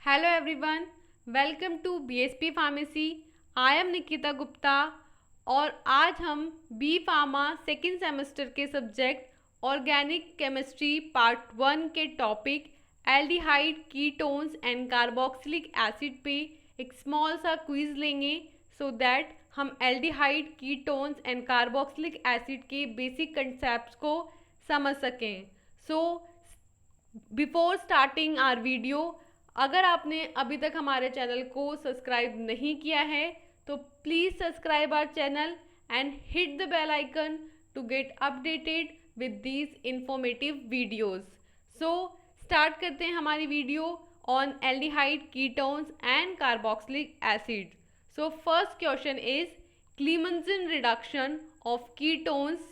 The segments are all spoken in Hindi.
Hello everyone, welcome to BSP Pharmacy. I am Nikita Gupta और आज हम बी फार्मा सेकेंड सेमेस्टर के सब्जेक्ट ऑर्गेनिक केमिस्ट्री पार्ट 1 के topic aldehyde ketones and carboxylic acid पे एक स्मॉल सा क्विज लेंगे सो दैट हम aldehyde ketones and carboxylic acid के बेसिक कंसेप्ट को समझ सकें। So before starting our video, अगर आपने अभी तक हमारे चैनल को सब्सक्राइब नहीं किया है तो please subscribe our channel and hit the bell icon to get updated with these informative videos. So start करते हैं हमारी video on aldehyde ketones and carboxylic acid. So first question is Clemmensen reduction of ketones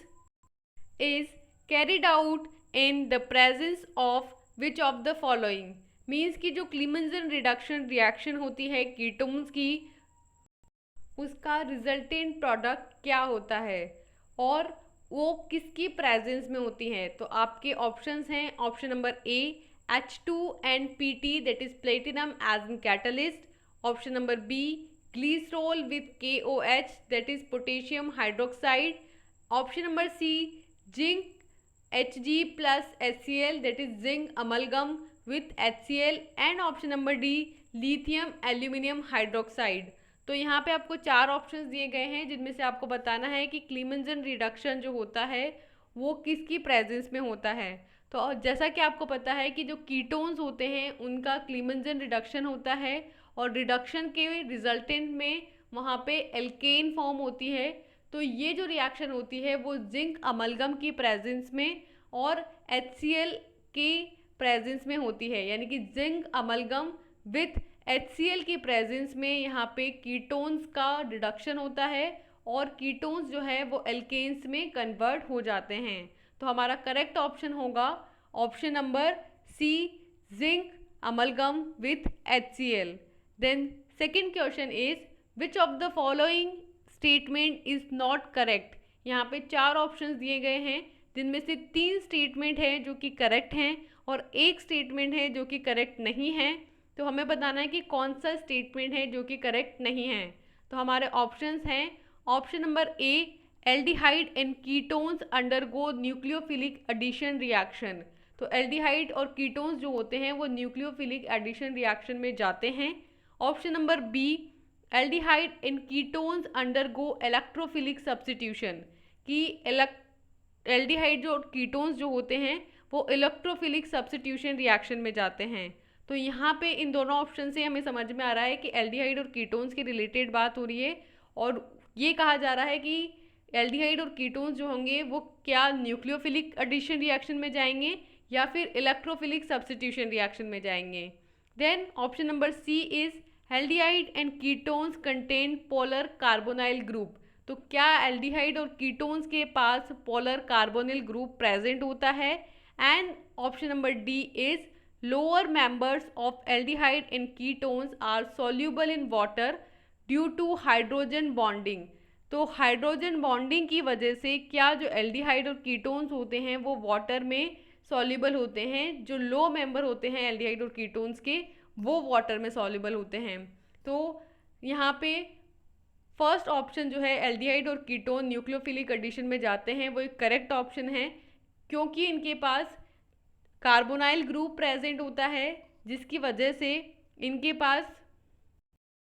is carried out in the presence of which of the following। Means कि जो क्लीमंसन रिडक्शन रिएक्शन होती है कीटोन्स की, उसका रिजल्टेंट प्रोडक्ट क्या होता है और वो किसकी प्रेजेंस में होती है। तो आपके ऑप्शंस हैं, option number A H2NPT that is platinum as an catalyst, option number B glycerol with KOH that is potassium hydroxide, option number C zinc Hg plus HCl that is zinc amalgam with HCl and option number D lithium aluminium hydroxide. तो यहाँ पे आपको चार ऑप्शंस दिए गए हैं जिनमें से आपको बताना है कि क्लीमंसन रिडक्शन जो होता है वो किसकी प्रेजेंस में होता है। तो जैसा कि आपको पता है कि जो कीटोन्स होते हैं उनका क्लीमंसन रिडक्शन होता है और रिडक्शन के रिजल्टेंट में वहाँ पे एल्केन फॉर्म होती है। तो ये जो रिएक्शन होती है वो जिंक अमलगम की प्रेजेंस में और HCl के प्रेजेंस में होती है, यानी कि जिंक अमलगम विथ HCl की प्रेजेंस में यहाँ पे कीटोन्स का रिडक्शन होता है और कीटोन्स जो है वो एल्केन्स में कन्वर्ट हो जाते हैं। तो हमारा करेक्ट ऑप्शन होगा option number C zinc amalgam with HCl। Then second question is which of the following statement is not correct. यहाँ पे चार ऑप्शंस दिए गए हैं जिनमें से तीन स्टेटमेंट है जो कि करेक्ट हैं और एक स्टेटमेंट है जो कि करेक्ट नहीं है। तो हमें बताना है कि कौन सा स्टेटमेंट है जो कि करेक्ट नहीं है। तो हमारे ऑप्शंस हैं, option number A aldehyde and ketones undergo nucleophilic addition reaction. तो एल्डिहाइड और कीटोन्स जो होते हैं वो न्यूक्लियोफिलिक एडिशन रिएक्शन में जाते हैं। Option number B aldehyde and ketones undergo electrophilic substitution, कि एल्डिहाइड जो कीटोन्स जो होते हैं वो इलेक्ट्रोफिलिक सब्स्टिट्यूशन रिएक्शन में जाते हैं। तो यहाँ पे इन दोनों ऑप्शन से हमें समझ में आ रहा है कि एल्डिहाइड और कीटोन्स की रिलेटेड बात हो रही है और ये कहा जा रहा है कि एल्डिहाइड और कीटोन्स जो होंगे वो क्या न्यूक्लियोफिलिक एडिशन रिएक्शन में जाएंगे या फिर इलेक्ट्रोफिलिक सब्स्टिट्यूशन रिएक्शन में जाएंगे। Then option number C is aldehyde and ketones contain polar carbonyl group. तो क्या एल्डिहाइड और कीटोन्स के पास पोलर कार्बोनिल ग्रुप प्रेजेंट होता है। And option number D is lower members of aldehyde and ketones are soluble in water due to hydrogen bonding. तो हाइड्रोजन बॉन्डिंग की वजह से क्या जो एल्डिहाइड और कीटोन्स होते हैं वो वाटर में सॉल्यूबल होते हैं, जो लो मेंबर होते हैं एल्डिहाइड और कीटोन्स के वो वाटर में सॉल्यूबल होते हैं। तो यहाँ पे फर्स्ट ऑप्शन जो है एल्डिहाइड और कीटोन न्यूक्लियोफिलिक एडिशन में जाते हैं वो एक करेक्ट ऑप्शन है, क्योंकि इनके पास कार्बोनाइल ग्रुप प्रेजेंट होता है जिसकी वजह से इनके पास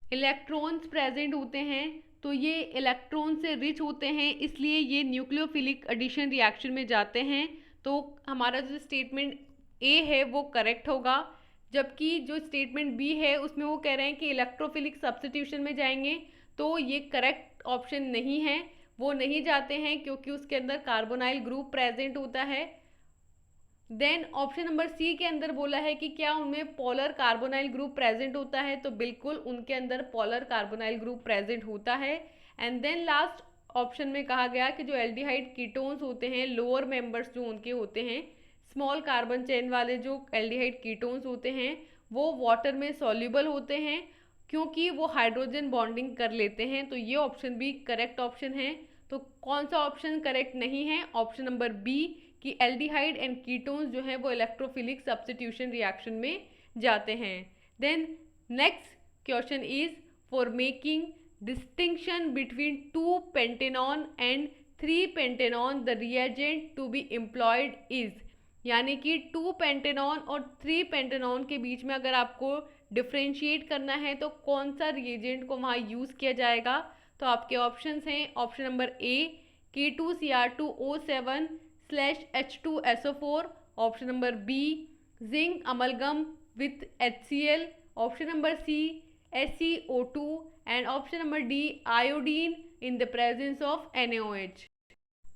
इलेक्ट्रॉन्स प्रेजेंट होते हैं। तो ये इलेक्ट्रॉन से रिच होते हैं, इसलिए ये न्यूक्लियोफिलिक एडिशन रिएक्शन में जाते हैं। तो हमारा जो स्टेटमेंट ए है वो करेक्ट होगा, जबकि जो स्टेटमेंट बी है उसमें वो कह रहे हैं कि इलेक्ट्रोफिलिक सब्स्टिट्यूशन में जाएंगे। तो ये करेक्ट ऑप्शन नहीं है, वो नहीं जाते हैं क्योंकि उसके अंदर कार्बोनाइल ग्रुप प्रेजेंट होता है। देन ऑप्शन नंबर सी के अंदर बोला है कि क्या उनमें पोलर कार्बोनाइल ग्रुप प्रेजेंट होता है, तो बिल्कुल उनके अंदर पोलर कार्बोनाइल ग्रुप प्रेजेंट होता है। एंड देन लास्ट ऑप्शन में कहा गया कि जो एल्डिहाइड कीटोन्स होते हैं लोअर मेंबर्स जो उनके होते हैं स्मॉल कार्बन चेन वाले जो एल्डिहाइड कीटोन्स होते हैं वो वाटर में सॉल्यूबल होते हैं क्योंकि वो हाइड्रोजन बॉन्डिंग कर लेते हैं। तो ये ऑप्शन भी करेक्ट ऑप्शन है। तो कौन सा ऑप्शन करेक्ट नहीं है, ऑप्शन नंबर बी कि एल्डिहाइड एंड कीटोन्स जो है वो इलेक्ट्रोफिलिक सब्स्टिट्यूशन रिएक्शन में जाते हैं। Then next question is for making distinction between 2 pentanone and 3 pentanone the reagent to be employed is, यानी कि 2 पेंटेनॉन और 3 पेंटेनॉन के बीच में अगर आपको डिफ्रेंशिएट करना है तो कौन सा रिएजेंट को वहाँ यूज़ किया जाएगा। तो आपके ऑप्शंस हैं option number A K2Cr2O7/H2SO4, option number B zinc amalgam with HCl, option number C SeO2 and option number D iodine in the presence of NaOH।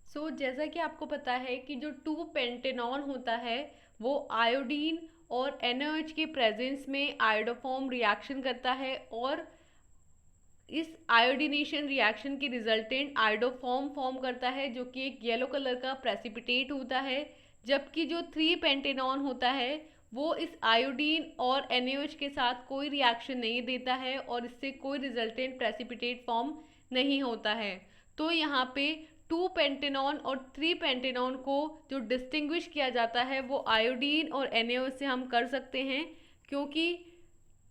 So जैसा कि आपको पता है कि जो 2 पेंटेनॉन होता है वो आयोडीन और NaOH के प्रेजेंस में आयोडोफॉर्म रिएक्शन करता है और इस आयोडीनेशन रिएक्शन के रिजल्टेंट आयोडोफॉर्म फॉर्म करता है जो कि एक येलो कलर का प्रेसिपिटेट होता है, जबकि जो 3 पेंटेनॉन होता है वो इस आयोडीन और NaOH के साथ कोई रिएक्शन नहीं देता है और इससे कोई रिजल्टेंट प्रेसिपिटेट फॉर्म नहीं होता है। तो यहाँ पे 2 पेंटेनॉन और 3 पेंटेनॉन को जो डिस्टिंग्विश किया जाता है वो आयोडीन और NaOH से हम कर सकते हैं, क्योंकि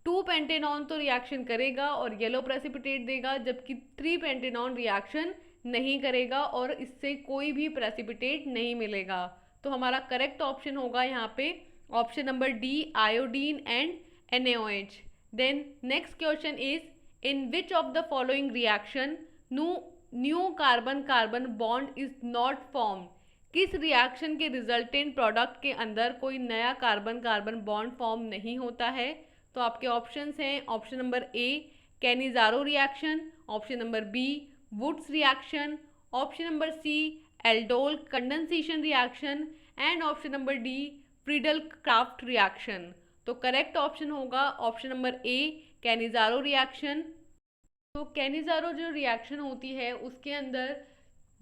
2 पेंटेनॉन तो रिएक्शन करेगा और येलो प्रेसिपिटेट देगा, जबकि 3 पेंटेनॉन रिएक्शन नहीं करेगा और इससे कोई भी प्रेसिपिटेट नहीं मिलेगा। तो हमारा करेक्ट ऑप्शन होगा यहाँ पे option number D iodine and NaOH। Then next question is in which of the following reaction new carbon carbon bond is not form, किस रिएक्शन के रिजल्टेंट प्रोडक्ट के अंदर कोई नया कार्बन कार्बन बॉन्ड फॉर्म नहीं होता है। तो आपके ऑप्शंस हैं option number A Cannizzaro reaction, option number B Wurtz reaction, option number C aldol condensation reaction and option number D Friedel Craft reaction. तो करेक्ट ऑप्शन होगा option number A Cannizzaro reaction. तो कैनिजारो जो रिएक्शन होती है उसके अंदर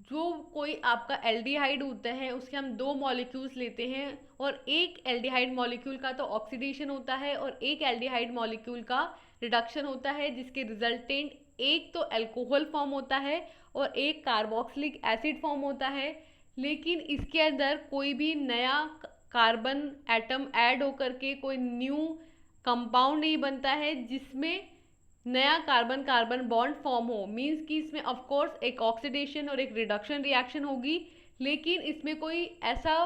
जो कोई आपका एल्डिहाइड होता है उसके हम 2 मॉलिक्यूल्स लेते हैं और एक एल्डिहाइड मॉलिक्यूल का तो ऑक्सीडेशन होता है और एक एल्डिहाइड मॉलिक्यूल का रिडक्शन होता है, जिसके रिजल्टेंट एक तो अल्कोहल फॉर्म होता है और एक कार्बोक्सिलिक एसिड फॉर्म होता है। लेकिन इसके अंदर कोई भी नया कार्बन एटम ऐड होकर के कोई न्यू कंपाउंड नहीं बनता है जिसमें नया कार्बन कार्बन बॉन्ड फॉर्म हो। मींस कि इसमें ऑफ कोर्स एक ऑक्सीडेशन और एक रिडक्शन रिएक्शन होगी, लेकिन इसमें कोई ऐसा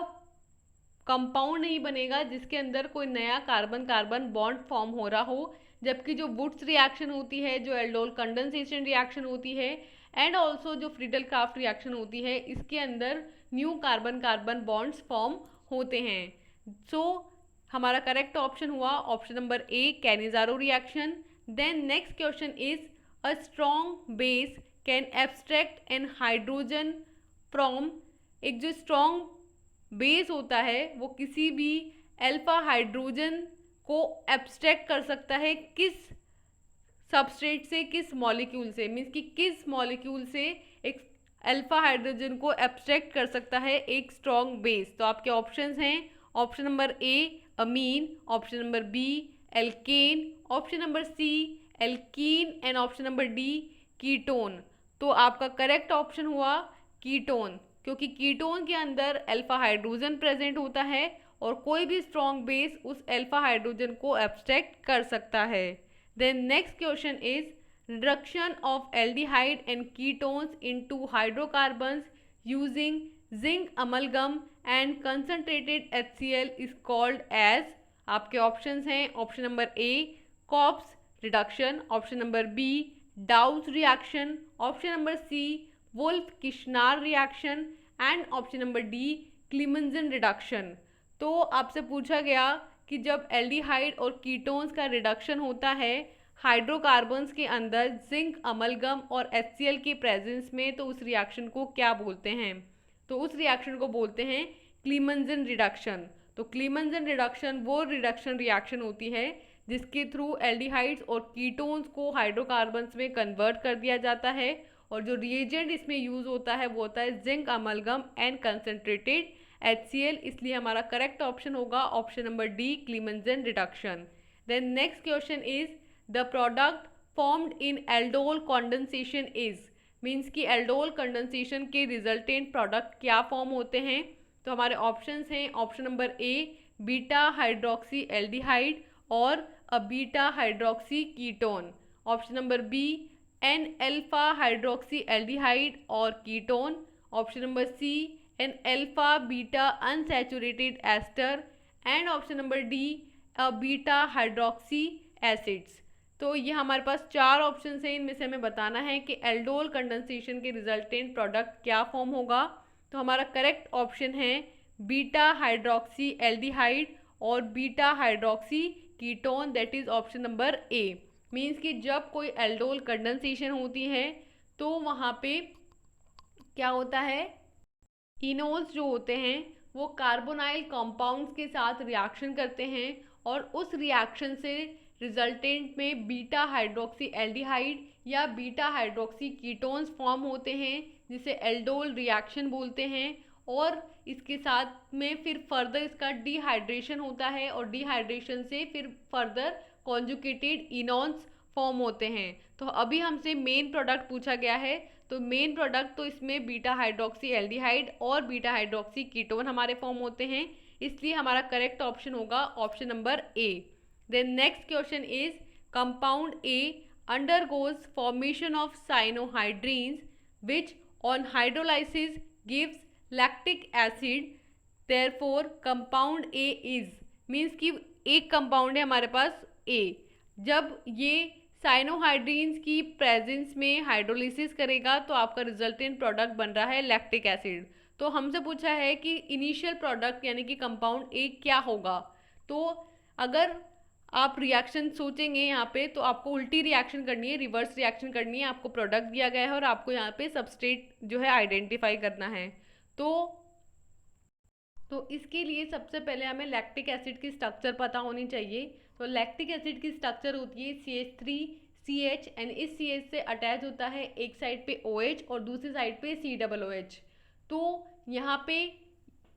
कंपाउंड नहीं बनेगा जिसके अंदर कोई नया कार्बन कार्बन बॉन्ड फॉर्म हो रहा हो। जबकि जो वुड्स रिएक्शन होती है, जो एल्डोल कंडेंसेशन रिएक्शन होती है एंड ऑल्सो जो फ्रीडल क्राफ्ट रिएक्शन होती है, इसके अंदर new carbon carbon bonds form होते हैं। सो हमारा करेक्ट ऑप्शन हुआ option number A Cannizzaro reaction. Then next question is a strong base can abstract an hydrogen from, एक जो strong base होता है वो किसी भी अल्फा हाइड्रोजन को एब्स्ट्रैक्ट कर सकता है किस सबस्ट्रेट से, किस मॉलिक्यूल से, मीन्स कि किस मॉलिक्यूल से एक अल्फा हाइड्रोजन को एब्स्ट्रैक्ट कर सकता है एक स्ट्रॉन्ग बेस। तो आपके ऑप्शंस हैं option number A amine, option number B alkane, option number C alkene and option number D ketone. तो आपका करेक्ट ऑप्शन हुआ कीटोन, क्योंकि कीटोन के अंदर अल्फा हाइड्रोजन प्रेजेंट होता है और कोई भी स्ट्रॉन्ग बेस उस अल्फा हाइड्रोजन को एब्स्ट्रैक्ट कर सकता है। Then next question is reduction of aldehyde and ketones into hydrocarbons using zinc amalgam and concentrated HCl is called as. आपके ऑप्शंस हैं option number A Cope's reduction, option number B Dow's reaction, option number C Wolff Kishner reaction and option number D Clemmensen reduction. तो आपसे पूछा गया कि जब एल्डिहाइड और कीटोन्स का रिडक्शन होता है हाइड्रोकार्बन्स के अंदर जिंक अमलगम और HCl के प्रेजेंस में, तो उस रिएक्शन को क्या बोलते हैं। तो उस रिएक्शन को बोलते हैं क्लीमेंजन रिडक्शन। तो क्लीमेंजन रिडक्शन वो रिडक्शन रिएक्शन होती है जिसके थ्रू एल्डिहाइड्स और कीटोन्स को हाइड्रोकार्बन्स में कन्वर्ट कर दिया जाता है और जो रिएजेंट इसमें यूज होता है वो होता है zinc amalgam and concentrated HCl। इसलिए हमारा करेक्ट ऑप्शन होगा option number D Clemmensen reduction. Then next question is the product formed in aldol condensation is, means कि एल्डोल कंडेंसेशन के रिजल्टेंट प्रोडक्ट क्या फॉर्म होते हैं। तो हमारे ऑप्शंस हैं option number A beta hydroxy aldehyde और अ beta hydroxy ketone. Option number B an alpha hydroxy aldehyde और ketone. Option number C an alpha beta unsaturated ester. And option number D a beta hydroxy acids. तो ये हमारे पास चार ऑप्शन हैं, इनमें से हमें बताना है कि एल्डोल कंडेंसेशन के रिजल्टेंट प्रोडक्ट क्या फॉर्म होगा। तो हमारा करेक्ट ऑप्शन है बीटा हाइड्रोक्सी एल्डिहाइड और beta hydroxy ketone, that is option number A. Means कि जब कोई एल्डोल कंडेंसेशन होती है तो वहाँ पे क्या होता है, इनोल्स जो होते हैं वो कार्बोनाइल कंपाउंड्स के साथ रिएक्शन करते हैं और उस रिएक्शन से रिजल्टेंट में बीटा हाइड्रोक्सी एल्डिहाइड या बीटा हाइड्रोक्सी कीटोन्स फॉर्म होते हैं, जिसे एल्डोल रिएक्शन बोलते हैं। और इसके साथ में फिर फर्दर इसका डिहाइड्रेशन होता है और डिहाइड्रेशन से फिर फर्दर कॉन्जुगेटेड इनॉन्स फॉर्म होते हैं। तो अभी हमसे मेन प्रोडक्ट पूछा गया है, तो मेन प्रोडक्ट तो इसमें बीटा हाइड्रोक्सी एल्डिहाइड और बीटा हाइड्रोक्सी कीटोन हमारे फॉर्म होते हैं, इसलिए हमारा करेक्ट ऑप्शन होगा option number A. Then next question is compound A undergoes formation of cyanohydrines which on hydrolysis gives lactic acid, therefore compound A is, means कि एक कंपाउंड है हमारे पास A, जब ये साइनोहाइड्रीन्स की प्रेजेंस में हाइड्रोलिसिस करेगा तो आपका रिजल्टेंट प्रोडक्ट बन रहा है लैक्टिक एसिड। तो हमसे पूछा है कि इनिशियल प्रोडक्ट यानी कि कंपाउंड ए क्या होगा। तो अगर आप रिएक्शन सोचेंगे यहाँ पे तो आपको उल्टी रिएक्शन करनी है, रिवर्स रिएक्शन करनी है। आपको प्रोडक्ट दिया गया है और आपको यहाँ पे सबस्ट्रेट जो है आइडेंटिफाई करना है। तो इसके लिए सबसे पहले हमें लैक्टिक एसिड की स्ट्रक्चर पता होनी चाहिए। तो लैक्टिक एसिड की स्ट्रक्चर होती है CH3CH एंड इस CH से अटैच होता है एक साइड पे OH और दूसरी साइड पे COOH। तो यहाँ पे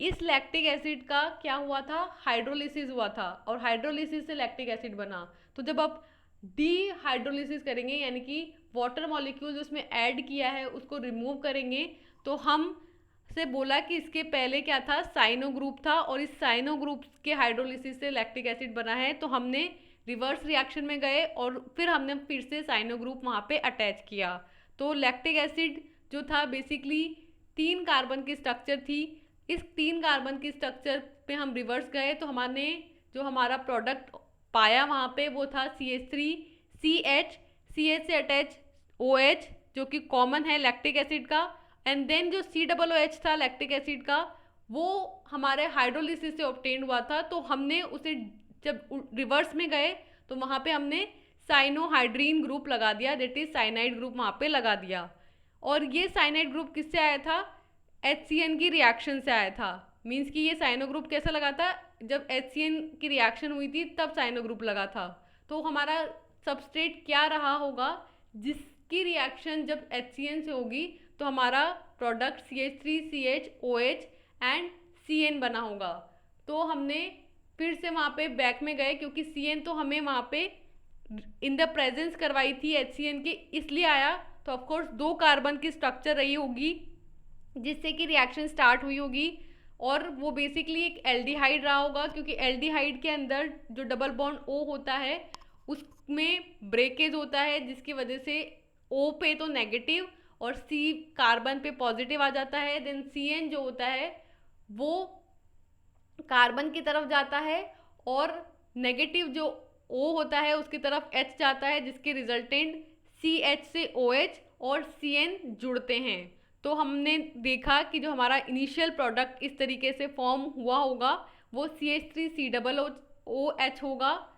इस लैक्टिक एसिड का क्या हुआ था, हाइड्रोलिसिस हुआ था और हाइड्रोलिसिस से लैक्टिक एसिड बना। तो जब आप डीहाइड्रोलिसिस करेंगे यानी कि वाटर मॉलिक्यूल्स उसमें ऐड किया है उसको रिमूव करेंगे, तो हम से बोला कि इसके पहले क्या था, साइनो ग्रुप था और इस साइनो ग्रुप के हाइड्रोलिसिस से लैक्टिक एसिड बना है। तो हमने रिवर्स रिएक्शन में गए और फिर हमने फिर से साइनो ग्रुप वहाँ पे अटैच किया। तो लैक्टिक एसिड जो था बेसिकली 3 कार्बन की स्ट्रक्चर थी। इस 3 कार्बन की स्ट्रक्चर पे हम रिवर्स गए तो हमारे जो हमारा प्रोडक्ट पाया वहाँ पे वो था CH3CH, CH से अटैच OH जो कि कॉमन है लैक्टिक एसिड का, एंड देन जो COOH था लैक्टिक एसिड का वो हमारे हाइड्रोलिसिस से ऑब्टेन हुआ था। तो हमने उसे जब रिवर्स में गए तो वहाँ पे हमने साइनोहाइड्रीन ग्रुप लगा दिया, दैट इज साइनाइड ग्रुप वहाँ पे लगा दिया। और ये साइनाइड ग्रुप किससे आया था, HCN की रिएक्शन से आया था। मीन्स कि ये साइनो ग्रुप कैसा लगा था, जब HCN की रिएक्शन हुई थी तब साइनो ग्रुप लगा था। तो हमारा सबस्ट्रेट क्या रहा होगा, जिसकी रिएक्शन जब HCN से होगी तो हमारा product CH3CH OH and CN बना होगा। तो हमने फिर से वहाँ पे बैक में गए क्योंकि CN तो हमें वहाँ पे इन द प्रेजेंस करवाई थी HCN की, इसलिए आया। तो ऑफकोर्स 2 कार्बन की स्ट्रक्चर रही होगी जिससे कि रिएक्शन स्टार्ट हुई होगी और वो बेसिकली एक एल्डिहाइड रहा होगा, क्योंकि एल्डिहाइड के अंदर जो डबल बॉन्ड O होता है उसमें ब्रेकेज होता है जिसकी वजह से O पे तो नेगेटिव और C कार्बन पे पॉजिटिव आ जाता है। देन CN जो होता है वो कार्बन की तरफ जाता है और नेगेटिव जो O होता है उसकी तरफ H जाता है, जिसके रिजल्टेंट CH से OH और CN जुड़ते हैं। तो हमने देखा कि जो हमारा इनिशियल प्रोडक्ट इस तरीके से फॉर्म हुआ होगा वो CH3COOH होगा,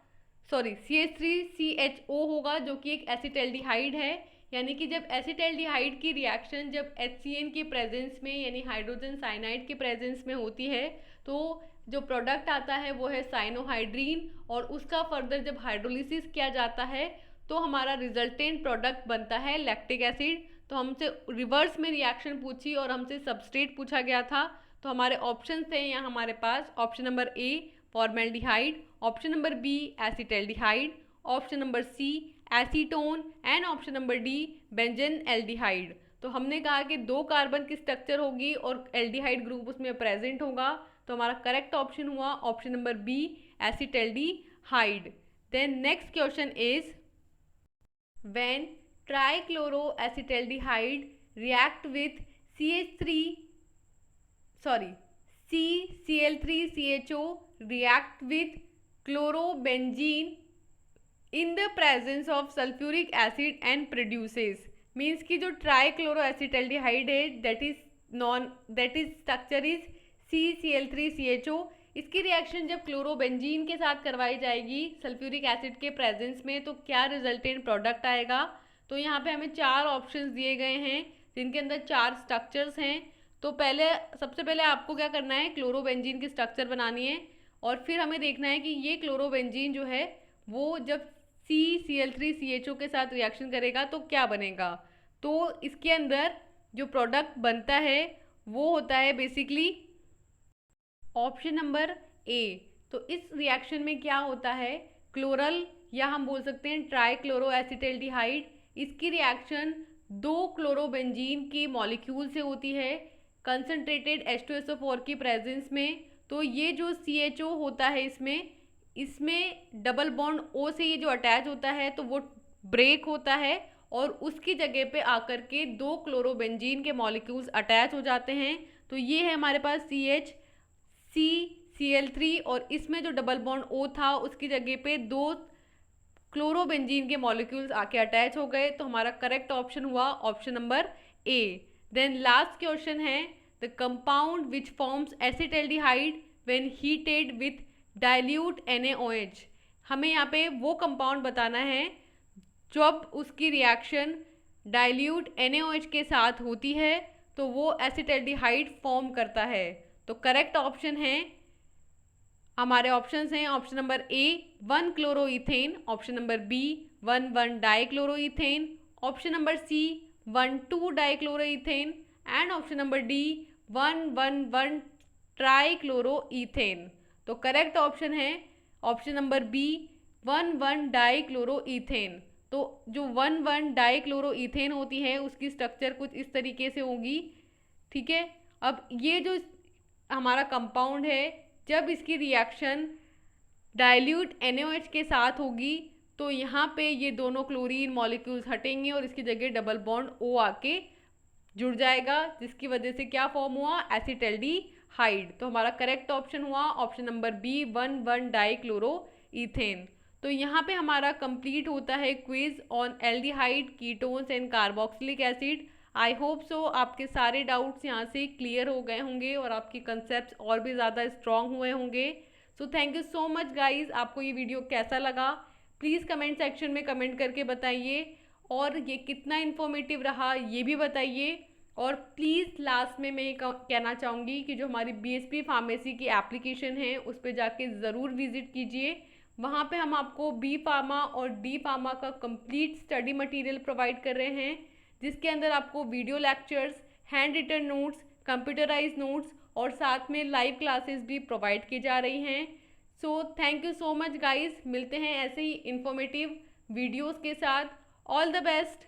सॉरी CH3CHO होगा जो कि एक एसिटल्डिहाइड है। यानी कि जब एसिटल्डिहाइड की रिएक्शन जब HCN की प्रेजेंस में यानी हाइड्रोजन साइनाइड की प्रेजेंस में होती है तो जो प्रोडक्ट आता है वो है साइनोहाइड्रीन और उसका फर्दर जब हाइड्रोलिसिस किया जाता है तो हमारा रिजल्टेंट प्रोडक्ट बनता है लैक्टिक एसिड। तो हमसे रिवर्स में रिएक्शन पूछी और हमसे सबस्ट्रेट पूछा गया था। तो हमारे ऑप्शन थे यहाँ हमारे पास option number A formaldehyde, option number B acetaldehyde, option number C acetone and option number D benzaldehyde. तो हमने कहा कि 2 कार्बन की स्ट्रक्चर होगी और एल्डिहाइड ग्रुप उसमें प्रेजेंट होगा। तो हमारा करेक्ट ऑप्शन हुआ option number B acetaldehyde. Then next question is when trichloroacetaldehyde react with CCl3CHO react with chlorobenzene in the presence of sulfuric acid and produces means कि जो ट्राईक्लोरोएसिटल्डिहाइड है that is structure is CCl3CHO, इसकी रिएक्शन जब क्लोरोबेंजीन के साथ करवाई जाएगी सल्फ्यूरिक एसिड के प्रेजेंस में तो क्या रिजल्टेंट प्रोडक्ट आएगा। तो यहाँ पे हमें 4 ऑप्शंस दिए गए हैं जिनके अंदर 4 स्ट्रक्चर्स हैं। तो सबसे पहले आपको क्या करना है, क्लोरोबेंजीन की स्ट्रक्चर बनानी है और फिर हमें देखना है कि ये क्लोरोबेंजीन जो है वो जब CCl3CHO के साथ रिएक्शन करेगा तो क्या बनेगा। तो इसके अंदर जो प्रोडक्ट बनता है वो होता है बेसिकली ऑप्शन नंबर ए। तो इस रिएक्शन में क्या होता है, क्लोरल या हम बोल सकते हैं ट्राईक्लोरोएसिटल्डिहाइड, इसकी रिएक्शन 2 क्लोरोबेंजीन की मॉलिक्यूल से होती है कंसनट्रेटेड H2SO4 की प्रेजेंस में। तो ये जो CHO होता है इसमें डबल बॉन्ड O से ये जो अटैच होता है तो वो ब्रेक होता है और उसकी जगह पे आकर के 2 क्लोरोबेंजीन के मॉलिक्यूल्स अटैच हो जाते हैं। तो ये है हमारे पास CHCCl3 और इसमें जो डबल बॉन्ड O था उसकी जगह पे 2 क्लोरोबेंजीन के मॉलिक्यूल्स आके अटैच हो गए। तो हमारा करेक्ट ऑप्शन हुआ option number A. Then last question है the compound which forms acetaldehyde when heated with dilute NaOH। हमें यहाँ पे वो कंपाउंड बताना है जब उसकी रिएक्शन डाइल्यूट NaOH के साथ होती है तो वो एसिटल्डिहाइड फॉर्म करता है। तो करेक्ट ऑप्शन है, हमारे ऑप्शंस हैं option number A 1 chloroethane, option number B 1 dichloroethane, option number C 1 dichloroethane and option number D 1 trichloroethane. तो करेक्ट ऑप्शन है ऑप्शन नंबर बी 1 डाइक्लोरोइथेन। तो जो 1 डाइक्लोरोइथेन होती है उसकी स्ट्रक्चर कुछ इस तरीके से होगी, ठीक है। अब ये जो हमारा कंपाउंड है जब इसकी रिएक्शन डाइल्यूट NaOH के साथ होगी तो यहाँ पे ये दोनों क्लोरीन मॉलिक्यूल्स हटेंगे और इसकी जगह डबल बॉन्ड O आके जुड़ जाएगा जिसकी वजह से क्या फॉर्म हुआ, एसिटल्डिहाइड। तो हमारा करेक्ट ऑप्शन हुआ ऑप्शन नंबर बी 1 डाइक्लोरोइथेन। तो यहाँ पे हमारा कंप्लीट होता है quiz on aldehyde, ketones and carboxylic acid. I hope so आपके सारे डाउट्स यहाँ से क्लियर हो गए होंगे और आपके कंसेप्ट और भी ज़्यादा स्ट्रॉन्ग हुए होंगे। So thank you so much guys. आपको ये वीडियो कैसा लगा प्लीज़ कमेंट सेक्शन में कमेंट करके बताइए और ये कितना इन्फॉर्मेटिव रहा ये भी बताइए। और प्लीज़ लास्ट में मैं ये कहना चाहूँगी कि जो हमारी BSP फार्मेसी की एप्लीकेशन है उस पर जाके ज़रूर विजिट कीजिए। वहाँ पे हम आपको B फार्मा और D फार्मा का कंप्लीट स्टडी मटेरियल प्रोवाइड कर रहे हैं जिसके अंदर आपको video lectures, hand written notes, computerise notes और साथ में लाइव क्लासेस भी प्रोवाइड की जा रही हैं। So thank you so much guys. मिलते हैं ऐसे ही इंफॉर्मेटिव वीडियोस के साथ। All the best.